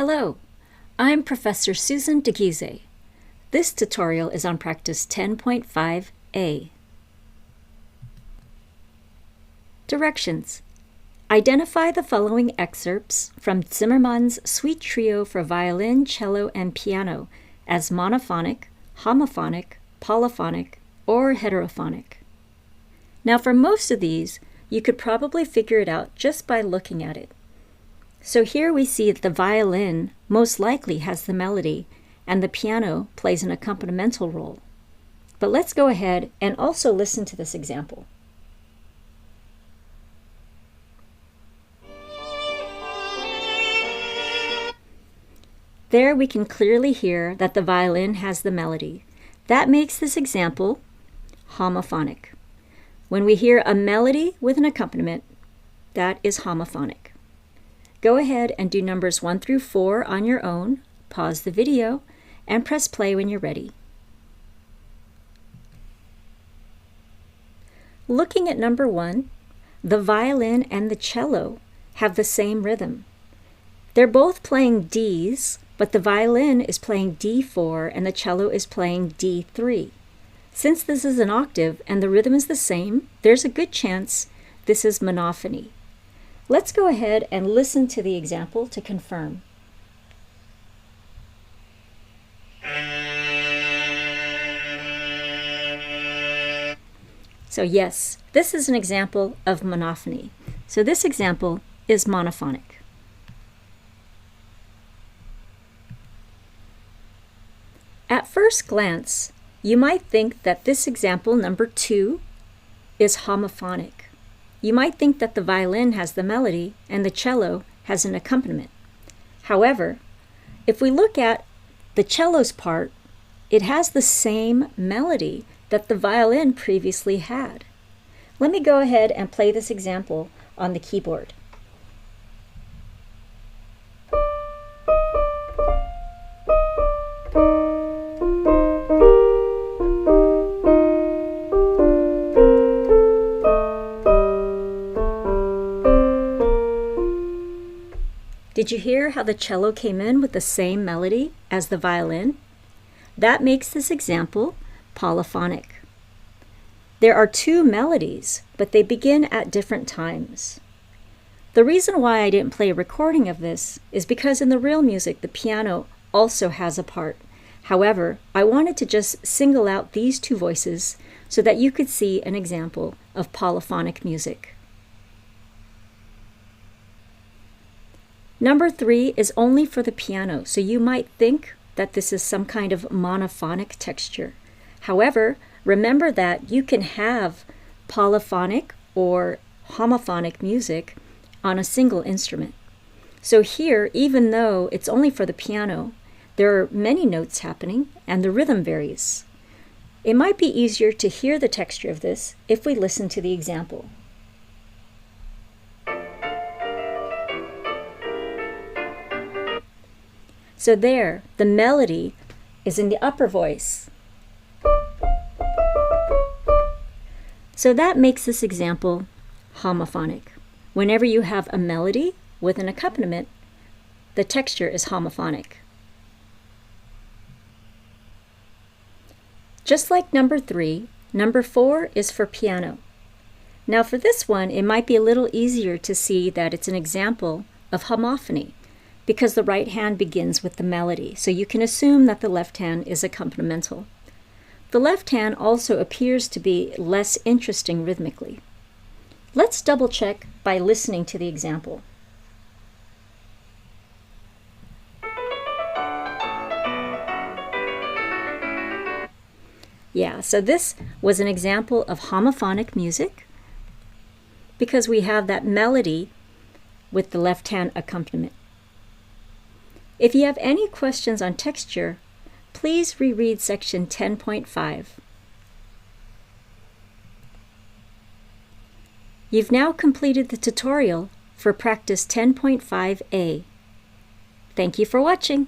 Hello, I'm Professor Susan DeGize. This tutorial is on practice 10.5a. Directions. Identify the following excerpts from Zimmermann's Suite Trio for Violin, Cello, and Piano as monophonic, homophonic, polyphonic, or heterophonic. Now for most of these, you could probably figure it out just by looking at it. So here we see that the violin most likely has the melody and the piano plays an accompanimental role. But let's go ahead and also listen to this example. There we can clearly hear that the violin has the melody. That makes this example homophonic. When we hear a melody with an accompaniment, that is homophonic. Go ahead and do numbers 1 through 4 on your own, pause the video, and press play when you're ready. Looking at number 1, the violin and the cello have the same rhythm. They're both playing Ds, but the violin is playing D4 and the cello is playing D3. Since this is an octave and the rhythm is the same, there's a good chance this is monophony. Let's go ahead and listen to the example to confirm. So yes, this is an example of monophony. So this example is monophonic. At first glance, you might think that this example, number 2, is homophonic. You might think that the violin has the melody and the cello has an accompaniment. However, if we look at the cello's part, it has the same melody that the violin previously had. Let me go ahead and play this example on the keyboard. Did you hear how the cello came in with the same melody as the violin? That makes this example polyphonic. There are 2 melodies, but they begin at different times. The reason why I didn't play a recording of this is because in the real music, the piano also has a part. However, I wanted to just single out these 2 voices so that you could see an example of polyphonic music. Number 3 is only for the piano, so you might think that this is some kind of monophonic texture. However, remember that you can have polyphonic or homophonic music on a single instrument. So here, even though it's only for the piano, there are many notes happening and the rhythm varies. It might be easier to hear the texture of this if we listen to the example. So there, the melody is in the upper voice. So that makes this example homophonic. Whenever you have a melody with an accompaniment, the texture is homophonic. Just like number 3, number 4 is for piano. Now for this one, it might be a little easier to see that it's an example of homophony, because the right hand begins with the melody, so you can assume that the left hand is accompanimental. The left hand also appears to be less interesting rhythmically. Let's double check by listening to the example. Yeah, so this was an example of homophonic music because we have that melody with the left hand accompaniment. If you have any questions on texture, please reread section 10.5. You've now completed the tutorial for practice 10.5a. Thank you for watching.